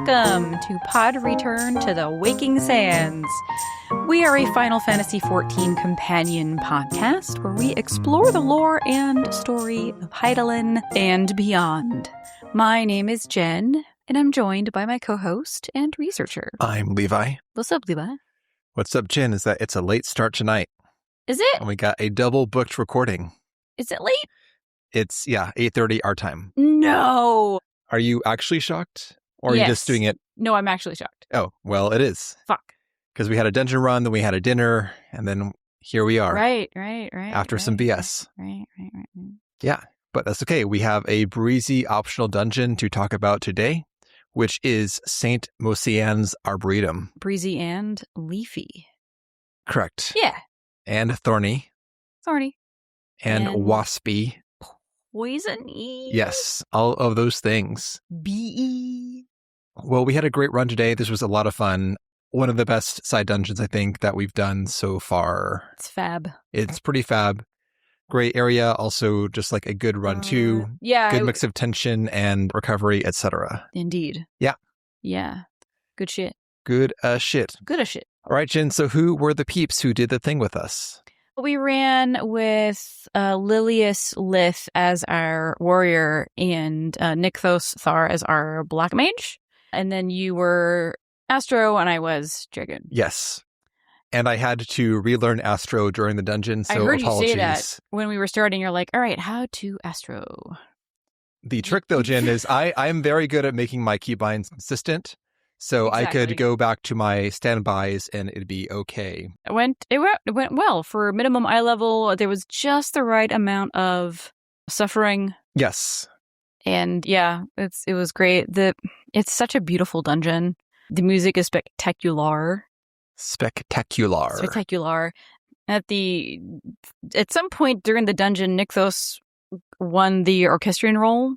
Welcome to Pod Return to the Waking Sands. We are a Final Fantasy XIV companion podcast where we explore the lore and story of Hydaelyn and beyond. My name is Jen, and I'm joined by my co-host and researcher. I'm Levi. What's up, Levi? What's up, Jen? Is that it's a late start tonight. Is it? And we got a double booked recording. Is it late? It's, 8:30 our time. No! Are you actually shocked? Or are you just doing it? No, I'm actually shocked. Oh, well, it is. Fuck. Because we had a dungeon run, then we had a dinner, and then here we are. Right. After some BS. Right. Yeah, but that's okay. We have a breezy optional dungeon to talk about today, which is Saint Mocianne's Arboretum. Breezy and leafy. Correct. Yeah. And thorny. And waspy. Poison-y. Yes, all of those things. B-E. Well, we had a great run today. This was a lot of fun. One of the best side dungeons, I think, that we've done so far. It's fab. It's pretty fab. Great area. Also, just like a good run, too. Yeah. Good mix of tension and recovery, etc. Indeed. Yeah. Yeah. Good shit. Good shit. Good as shit. All right, Jen. So who were the peeps who did the thing with us? We ran with Lilius Lith as our warrior and Nykthos Thar as our black mage. And then you were Astro and I was Dragon. Yes. And I had to relearn Astro during the dungeon, so I heard apologies. you say that when we were starting. You're like, all right, how to Astro? The trick, though, Jen, is I'm very good at making my keybinds consistent. So Exactly. I could go back to my standbys and it'd be okay. It went well. For minimum eye level, there was just the right amount of suffering. Yes. And yeah, it was great. It's such a beautiful dungeon. The music is spectacular. Spectacular. At some point during the dungeon, Nykthos won the orchestrion role.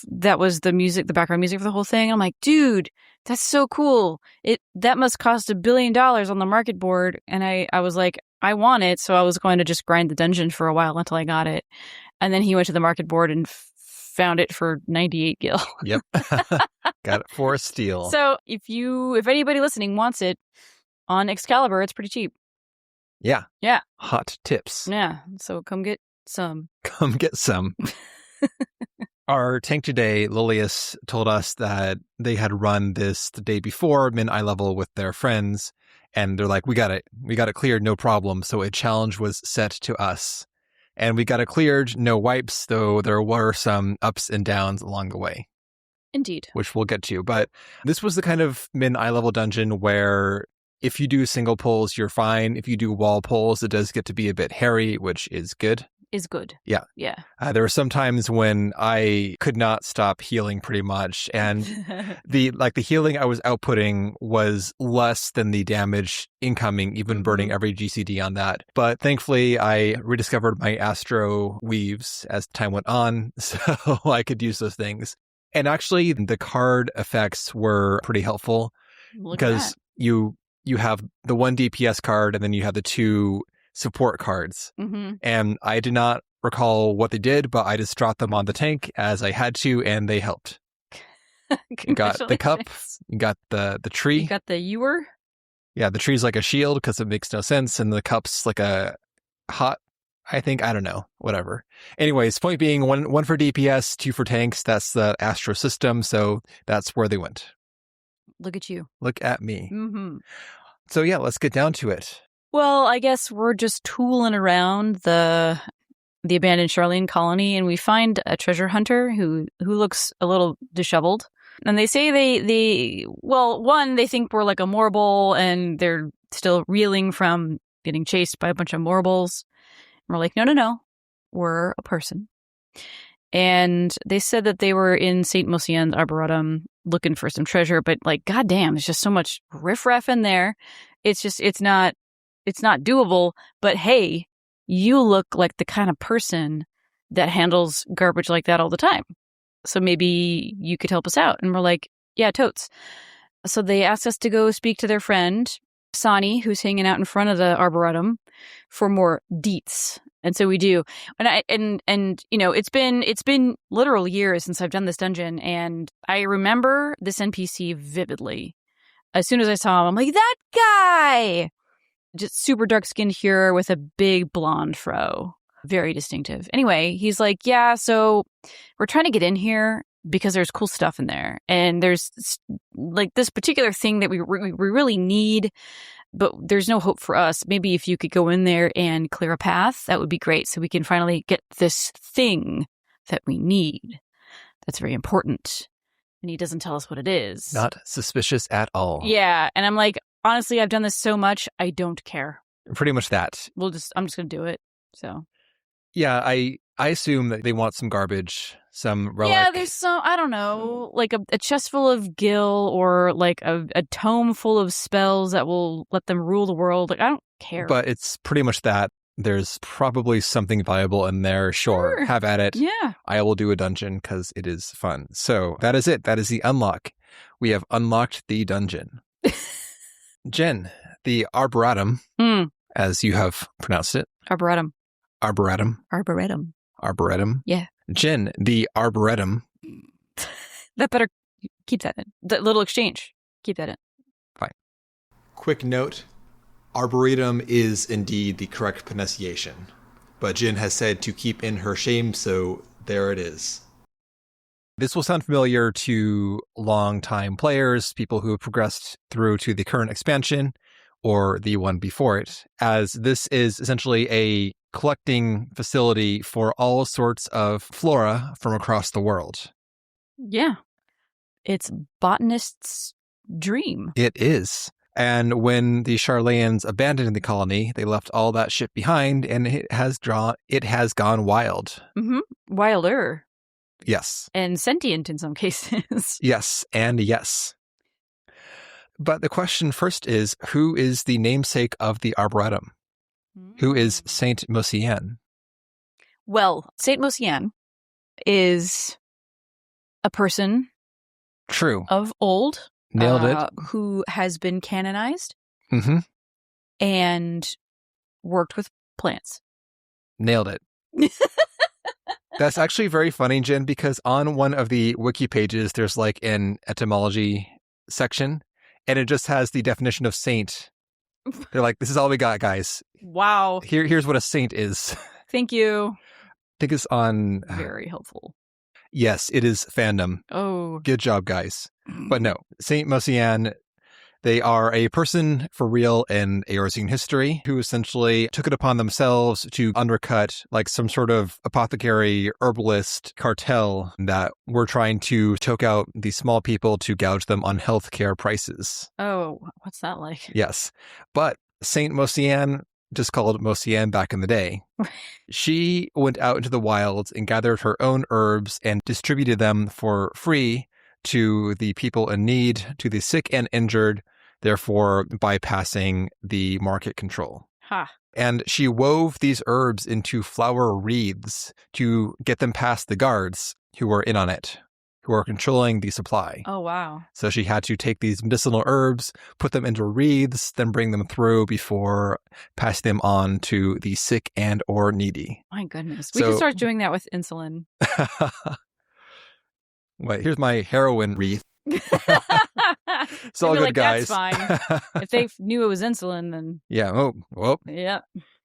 That was the background music for the whole thing. I'm like, dude, that's so cool. That must cost $1 billion on the market board. And I was like, I want it. So I was going to just grind the dungeon for a while until I got it. And then he went to the market board and found it for 98 gil. Yep. Got it for a steal. So if anybody listening wants it on Excalibur, it's pretty cheap. Yeah. Yeah. Hot tips. Yeah. So come get some. Our tank today, Lilius, told us that they had run this the day before, min-eye level with their friends, and they're like, we got it cleared, no problem. So a challenge was set to us. And we got it cleared, no wipes, though there were some ups and downs along the way. Indeed. Which we'll get to. But this was the kind of min-eye level dungeon where if you do single pulls, you're fine. If you do wall pulls, it does get to be a bit hairy, which is good. Is good. Yeah. There were some times when I could not stop healing pretty much. And the healing I was outputting was less than the damage incoming, even burning every GCD on that. But thankfully, I rediscovered my Astro weaves as time went on, so I could use those things. And actually, the card effects were pretty helpful because you have the one DPS card and then you have the two support cards. And I did not recall what they did, but I just dropped them on the tank as I had to, and they helped. You got the cup, you got the tree. You got the ewer? Yeah, the tree's like a shield because it makes no sense, and the cup's like a hot, I think, I don't know, whatever. Anyways, point being, one for DPS, two for tanks. That's the Astro system, so that's where they went. Look at you. Look at me. So yeah, let's get down to it. Well, I guess we're just tooling around the abandoned Charlene colony, and we find a treasure hunter who looks a little disheveled. And they say they think we're like a Morble, and they're still reeling from getting chased by a bunch of Morbles. And we're like, no, we're a person. And they said that they were in St. Mocianne's Arboretum looking for some treasure, but like, goddamn, there's just so much riffraff in there. It's not doable, but hey, you look like the kind of person that handles garbage like that all the time. So maybe you could help us out. And we're like, yeah, totes. So they asked us to go speak to their friend, Sani, who's hanging out in front of the Arboretum, for more deets. And so we do. And you know, it's been literal years since I've done this dungeon, and I remember this NPC vividly. As soon as I saw him, I'm like, that guy! Just super dark-skinned here with a big blonde fro. Very distinctive. Anyway, he's like, yeah, so we're trying to get in here because there's cool stuff in there. And there's like this particular thing that we really need, but there's no hope for us. Maybe if you could go in there and clear a path, that would be great. So we can finally get this thing that we need. That's very important. And he doesn't tell us what it is. Not suspicious at all. Yeah. And I'm like, honestly, I've done this so much, I don't care. Pretty much that. I'm just going to do it. So. Yeah, I assume that they want some garbage, some relic. Yeah, there's some, I don't know, like a chest full of gil or like a tome full of spells that will let them rule the world. Like, I don't care. But it's pretty much that. There's probably something valuable in there. Sure. Have at it. Yeah. I will do a dungeon because it is fun. So that is it. That is the unlock. We have unlocked the dungeon. Jen, the Arboretum, as you have pronounced it. Arboretum. Arboretum. Arboretum. Arboretum. Yeah. Jen, the Arboretum. That better keep that in. The little exchange. Keep that in. Fine. Quick note. Arboretum is indeed the correct pronunciation, but Jen has said to keep in her shame, so there it is. This will sound familiar to long-time players, people who have progressed through to the current expansion or the one before it, as this is essentially a collecting facility for all sorts of flora from across the world. Yeah. It's botanist's dream. It is. And when the Charlayans abandoned the colony, they left all that shit behind, and it has gone wild. Mm-hmm. Wilder. Yes. And sentient in some cases. Yes, and yes. But the question first is, who is the namesake of the Arboretum? Who is Saint Mocianne? Well, Saint Mocianne is a person True. of old. Nailed it. Who has been canonized and worked with plants. Nailed it. That's actually very funny, Jen, because on one of the wiki pages, there's like an etymology section, and it just has the definition of saint. They're like, this is all we got, guys. Wow. Here's what a saint is. Thank you. I think it's on... Very helpful. Yes, it is fandom. Oh. Good job, guys. But no, Saint Mocianne, they are a person for real in Eorzean history who essentially took it upon themselves to undercut like some sort of apothecary herbalist cartel that were trying to choke out the small people to gouge them on healthcare prices. Oh, what's that like? Yes. But Saint Mocianne, just called Mocianne back in the day, she went out into the wilds and gathered her own herbs and distributed them for free to the people in need, to the sick and injured, therefore bypassing the market control. Ha. And she wove these herbs into flower wreaths to get them past the guards who were in on it, who are controlling the supply. Oh, wow. So she had to take these medicinal herbs, put them into wreaths, then bring them through before passing them on to the sick and or needy. My goodness. We can start doing that with insulin. Wait, here's my heroin wreath. It's all good, like, guys. That's fine. If they knew it was insulin, then... Yeah. Oh, well. Yeah.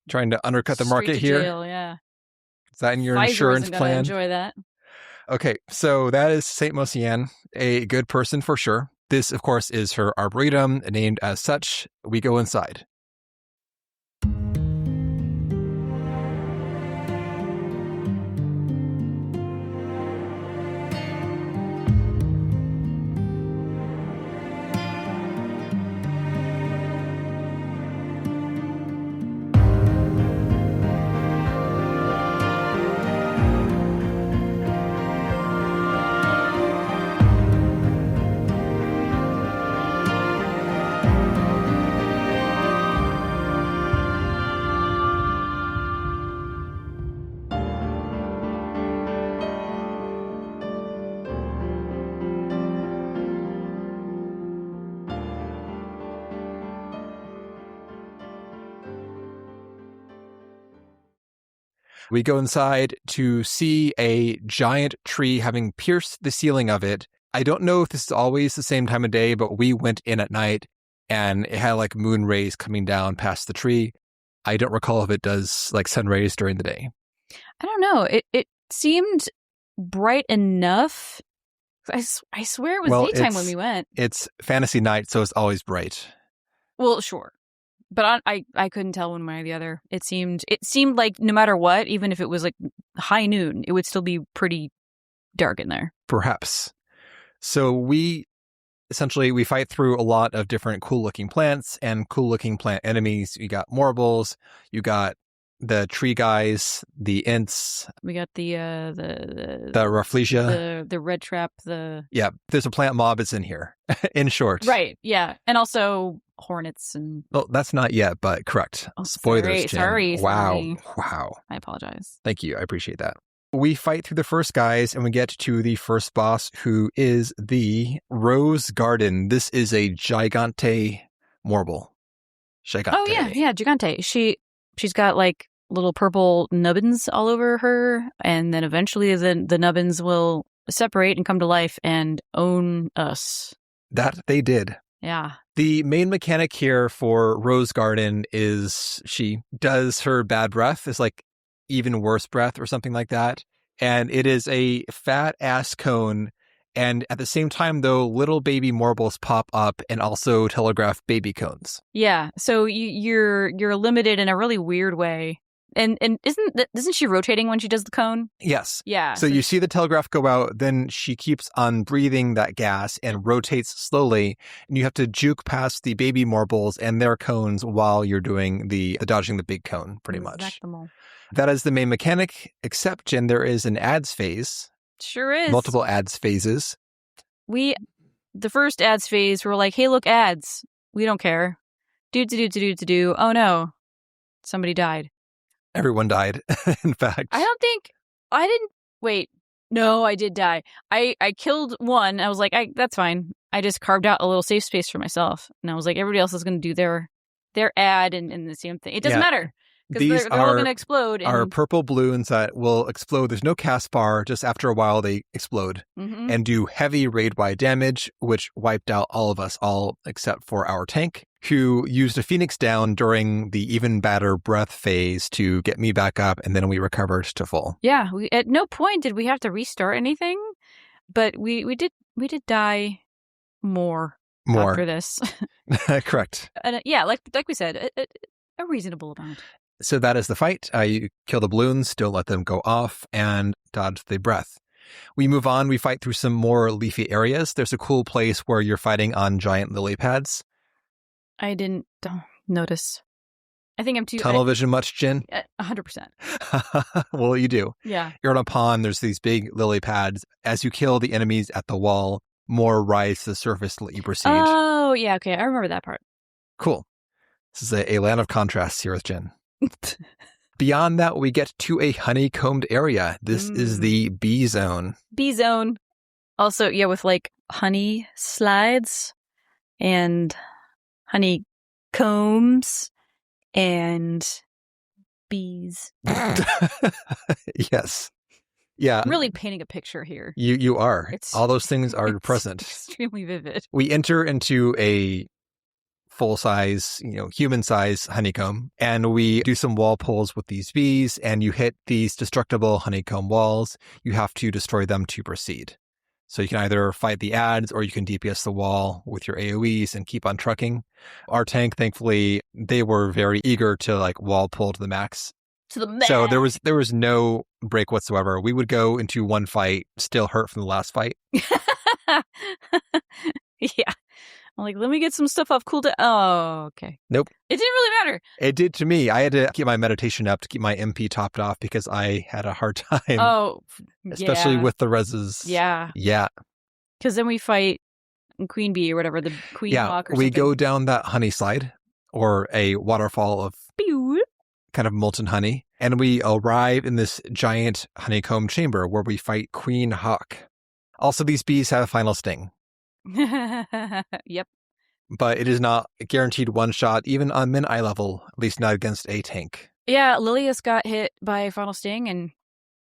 Trying to undercut the Straight market to here. Jail, yeah. Is that in your Pfizer insurance plan? Enjoy that. Okay, so that is Saint Mocianne, a good person for sure. This, of course, is her arboretum, named as such. We go inside. We go inside to see a giant tree having pierced the ceiling of it. I don't know if this is always the same time of day, but we went in at night and it had like moon rays coming down past the tree. I don't recall if it does like sun rays during the day. I don't know. It seemed bright enough. I swear it was daytime when we went. It's fantasy night, so it's always bright. Well, sure. But I couldn't tell one way or the other. It seemed like no matter what, even if it was like high noon, it would still be pretty dark in there. Perhaps. So we fight through a lot of different cool-looking plants and cool-looking plant enemies. You got Morbles, you got the tree guys, the Ints. We got the Rafflesia. The red trap, Yeah, there's a plant mob that's in here, in short. Right, yeah. And also hornets and... Well, that's not yet, but correct. Oh, Spoilers, Jen. Sorry. Wow. I apologize. Thank you. I appreciate that. We fight through the first guys and we get to the first boss, who is the Rose Garden. This is a Gigante Morble. Gigante. Oh, yeah, Gigante. She's got like little purple nubbins all over her, and then eventually the nubbins will separate and come to life and own us. That they did. Yeah. The main mechanic here for Rose Garden is she does her bad breath. It's like even worse breath or something like that. And it is a fat ass cone. And at the same time, though, little baby Morbles pop up and also telegraph baby cones. Yeah. So you're limited in a really weird way. And isn't she rotating when she does the cone? Yes. Yeah. So you see the telegraph go out, then she keeps on breathing that gas and rotates slowly, and you have to juke past the baby Morbles and their cones while you're doing the dodging the big cone, pretty much. That is the main mechanic, except, Jen, there is an ads phase. Sure is. Multiple ads phases. The first ads phase, we're like, hey, look, ads. We don't care. Do. Oh, no. Somebody died. Everyone died, in fact. I didn't. Wait. No, I did die. I killed one. I was like, that's fine. I just carved out a little safe space for myself. And I was like, everybody else is going to do their ad and the same thing. It doesn't matter. Because they're all going to explode. Our purple balloons that will explode. There's no cast bar. Just after a while, they explode and do heavy raid-wide damage, which wiped out all of us, all except for our tank, who used a Phoenix down during the even badder breath phase to get me back up, and then we recovered to full. Yeah, at no point did we have to restart anything, but we did die more after this. Correct. And yeah, like we said, a reasonable amount. So that is the fight. You kill the balloons, don't let them go off, and dodge the breath. We move on. We fight through some more leafy areas. There's a cool place where you're fighting on giant lily pads. I didn't notice. I think I'm too... Tunnel vision much, Jen? 100%. Well, you do. Yeah. You're on a pond. There's these big lily pads. As you kill the enemies at the wall, more rise to the surface to let you proceed. Oh, yeah. Okay. I remember that part. Cool. This is a land of contrasts here with Jen. Beyond that, we get to a honeycombed area. This is the bee zone. Bee zone. Also, yeah, with like honey slides and honeycombs and bees. Yes. Yeah. I'm really painting a picture here. You are. All those things are present. Extremely vivid. We enter into a full-size, human-size honeycomb, and we do some wall pulls with these bees, and you hit these destructible honeycomb walls. You have to destroy them to proceed. So you can either fight the ads or you can DPS the wall with your AoEs and keep on trucking. Our tank, thankfully, they were very eager to wall pull to the max. To the max. So there was no break whatsoever. We would go into one fight, still hurt from the last fight. Yeah. I'm like, let me get some stuff off cooldown. Oh, okay. Nope. It didn't really matter. It did to me. I had to keep my meditation up to keep my MP topped off because I had a hard time. Oh, especially with the reses. Yeah. Yeah. Because then we fight Queen Bee or whatever, the Queen Hawk or something. We go down that honey slide or a waterfall of kind of molten honey, and we arrive in this giant honeycomb chamber where we fight Queen Hawk. Also, these bees have a final sting. Yep. But it is not a guaranteed one shot, even on min-eye level, at least not against a tank. Yeah, Lilius got hit by a Fatal Sting and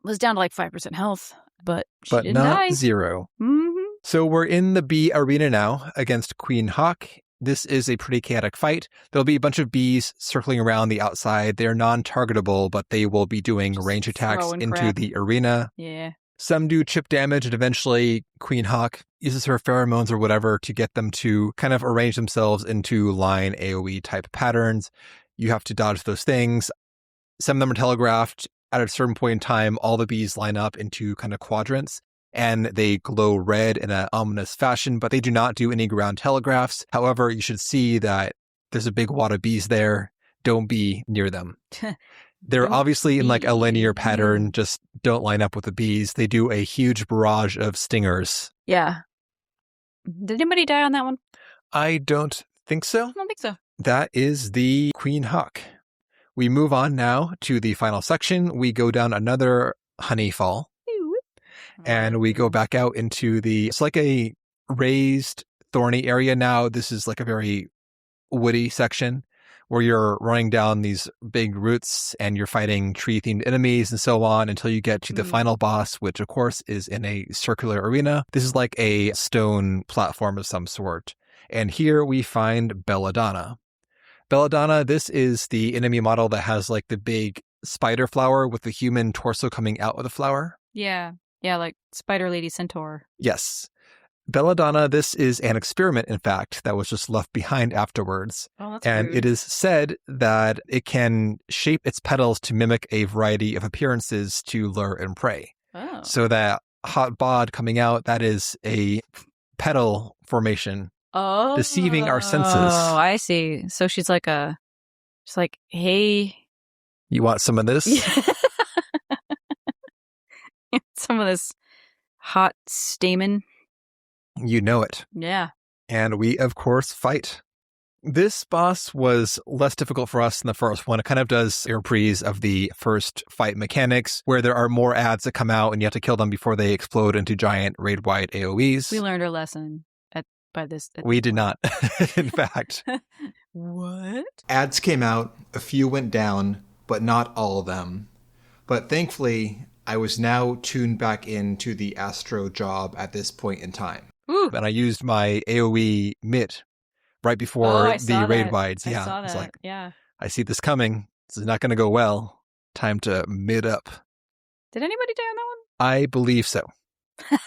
was down to like 5% health, but she But didn't not die. 0. Mm-hmm. So we're in the bee arena now against Queen Hawk. This is a pretty chaotic fight. There'll be a bunch of bees circling around the outside. They're non-targetable, but they will be doing Just range attacks throwing into crap. the arena. Yeah. Some do chip damage, and eventually Queen Hawk uses her pheromones or whatever to get them to kind of arrange themselves into line AoE type patterns. You have to dodge those things. Some of them are telegraphed. At a certain point in time, all the bees line up into kind of quadrants, and they glow red in an ominous fashion, but they do not do any ground telegraphs. However, you should see that there's a big wad of bees there. Don't be near them. They're Don't obviously in like a linear be. pattern. Just don't line up with the bees. They do a huge barrage of stingers. Yeah. Did anybody die on that one? I don't think so. I don't think so. That is the Queen Hawk. We move on now to the final section. We go down another honey fall. And we go back out into it's like a raised, thorny area now. This is like a very woody section where you're running down these big roots and you're fighting tree-themed enemies and so on until you get to the final boss, which of course is in a circular arena. This is like a stone platform of some sort. And here we find Belladonna. Belladonna, this is the enemy model that has like the big spider flower with the human torso coming out of the flower. Yeah. Yeah, like Spider Lady Centaur. Yes. Belladonna, this is an experiment, in fact, that was just left behind afterwards. Oh, that's and rude. It is said that it can shape its petals to mimic a variety of appearances to lure and prey. Oh. So that hot bod coming out, that is a petal formation. Oh. Deceiving our senses. Oh, I see. So she's like, hey. You want some of this? Some of this hot stamen. You know it. Yeah. And we, of course, fight. This boss was less difficult for us than the first one. It kind of does a reprise of the first fight mechanics, where there are more ads that come out and you have to kill them before they explode into giant raid-wide AoEs. We learned our lesson by this. We did not, in fact. What? Ads came out, a few went down, but not all of them. But thankfully, I was now tuned back into the Astro job at this point in time. Ooh. And I used my AoE MIT right before the raid wides. I Yeah, saw it's that. like, yeah. I see this coming. This is not going to go well. Time to mid up. Did anybody die on I believe so. that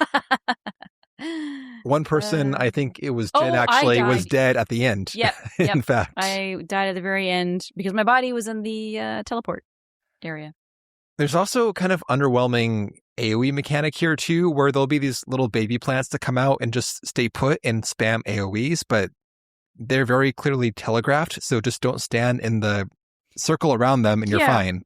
one? One person, I think it was Jen, actually was dead at the end. Yep. In fact. I died at the very end because my body was in the teleport area. There's also kind of underwhelming AoE mechanic here too, where there'll be these little baby plants that come out and just stay put and spam AoEs, but they're very clearly telegraphed, so just don't stand in the circle around them and you're fine.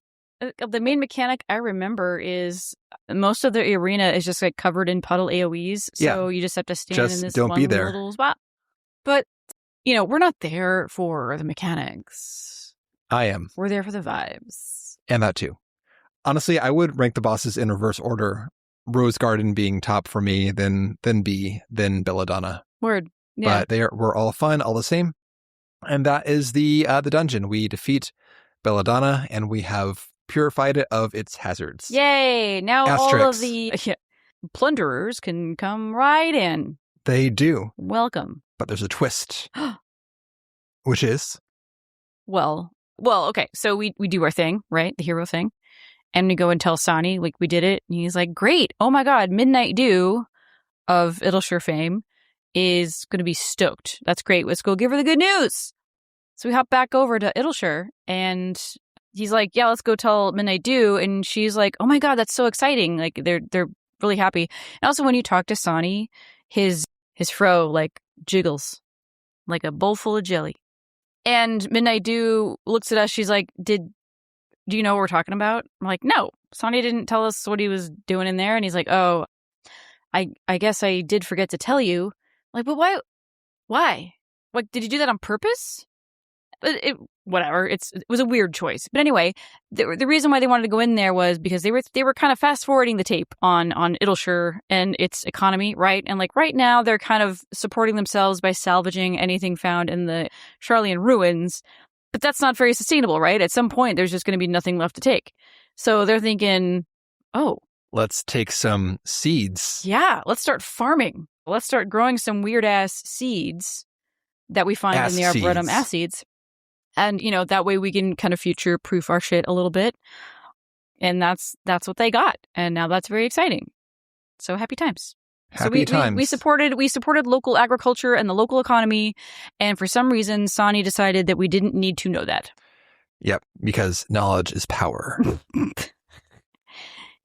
The main mechanic I remember is most of the arena is just like covered in puddle AoEs, so you just have to stand in this don't one be there. little spot. But, we're not there for the mechanics. I am. We're there for the vibes. And that too. Honestly, I would rank the bosses in reverse order. Rose Garden being top for me, then B, then Belladonna. Word. Yeah. But we're all fun, all the same. And that is the dungeon. We defeat Belladonna, and we have purified it of its hazards. Yay! Now Asterix. all of the plunderers can come right in. They do. Welcome. But there's a twist. Which is? Well, okay. So we do our thing, right? The hero thing. And we go and tell Sani, like, we did it. And he's like, great. Oh my God. Midnight Dew of Idyllshire fame is going to be stoked. That's great. Let's go give her the good news. So we hop back over to Idyllshire and he's like, yeah, let's go tell Midnight Dew. And she's like, oh my God, that's so exciting. Like they're really happy. And also when you talk to Sani, his fro like jiggles like a bowl full of jelly. And Midnight Dew looks at us. She's like, do you know what we're talking about? I'm like, no, Sonny didn't tell us what he was doing in there. And he's like, oh, I guess I did forget to tell you. I'm like, but why? Like, did you do that on purpose? But whatever. It was a weird choice. But anyway, the reason why they wanted to go in there was because they were kind of fast forwarding the tape on Idyllshire and its economy, right? And like right now they're kind of supporting themselves by salvaging anything found in the Charlian ruins. But that's not very sustainable, right? At some point, there's just going to be nothing left to take. So they're thinking, oh, let's take some seeds. Yeah, let's start farming. Let's start growing some weird-ass seeds that we find in the Arboretum as seeds. And, that way we can kind of future-proof our shit a little bit. And that's what they got. And now that's very exciting. So happy times. Happy times. We supported local agriculture and the local economy. And for some reason, Sonny decided that we didn't need to know that. Yep, because knowledge is power.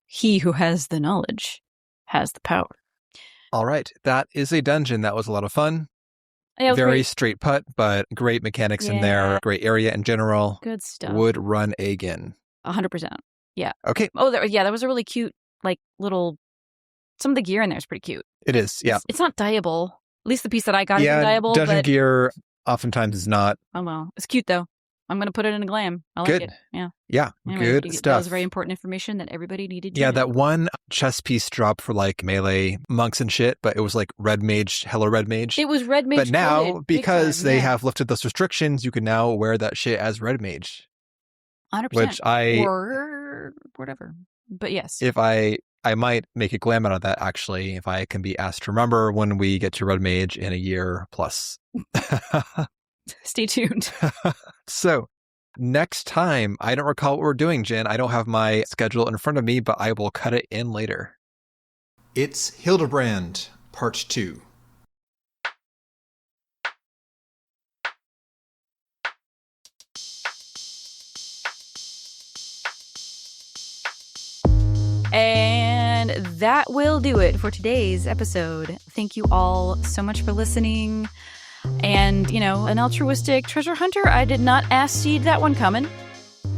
He who has the knowledge has the power. All right. That is a dungeon. That was a lot of fun. Yeah, very great. Straight putt, but great mechanics in there. Great area in general. Good stuff. Would run again. 100%. Yeah. Okay. Oh, that was a really cute, little... Some of the gear in there is pretty cute. It is, yeah. It's not dyeable. At least the piece that I got isn't dyeable. Dungeon gear oftentimes is not. Oh, well. It's cute, though. I'm going to put it in a glam. I like it. Yeah. Yeah, anyway, good stuff. That was very important information that everybody needed to know. That one chess piece dropped for melee monks and shit, but it was Red Mage, Hello Red Mage. It was Red Mage. But now, because they have lifted those restrictions, you can now wear that shit as Red Mage. 100%. Or whatever. But yes. If I might make a glam out of that, actually, if I can be asked to remember when we get to Red Mage in a year plus. Stay tuned. So, next time, I don't recall what we're doing, Jen. I don't have my schedule in front of me, but I will cut it in later. It's Hildebrand, Part 2. And that will do it for today's episode. Thank you all so much for listening. And, an altruistic treasure hunter, I did not seed that one coming.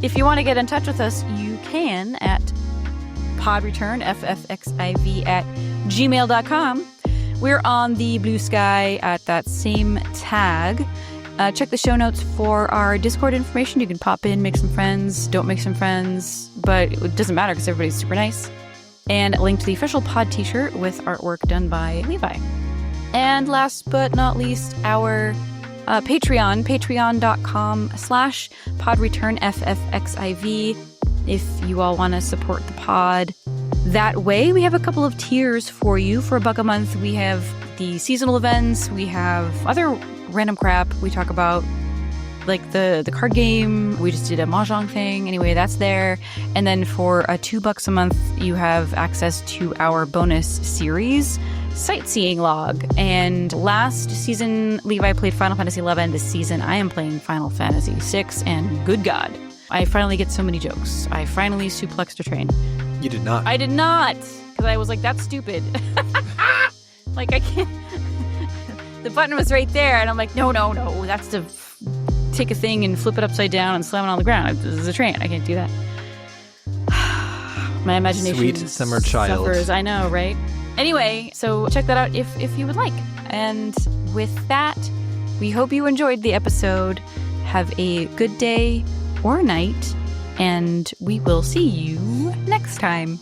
If you want to get in touch with us, you can at podreturnffxiv@gmail.com. We're on the Blue Sky at that same tag. Check the show notes for our Discord information. You can pop in, make some friends, don't make some friends, but it doesn't matter because everybody's super nice. And a link to the official pod t-shirt with artwork done by Levi. And last but not least, our Patreon, patreon.com/podreturnffxiv. If you all want to support the pod that way, we have a couple of tiers for you. For $1 a month, we have the seasonal events. We have other random crap. We talk about the card game. We just did a mahjong thing. Anyway, that's there. And then for $2 a month, you have access to our bonus series, Sightseeing Log. And last season, Levi played Final Fantasy XI. This season, I am playing Final Fantasy VI. And good God, I finally get so many jokes. I finally suplexed a train. You did not. I did not. Because I was like, that's stupid. I can't. The button was right there. And I'm like, no. That's to take a thing and flip it upside down and slam it on the ground. This is a train. I can't do that. My imagination Sweet summer child. suffers. I know, right? Anyway, so check that out if you would like. And with that, we hope you enjoyed the episode. Have a good day or night, and we will see you next time.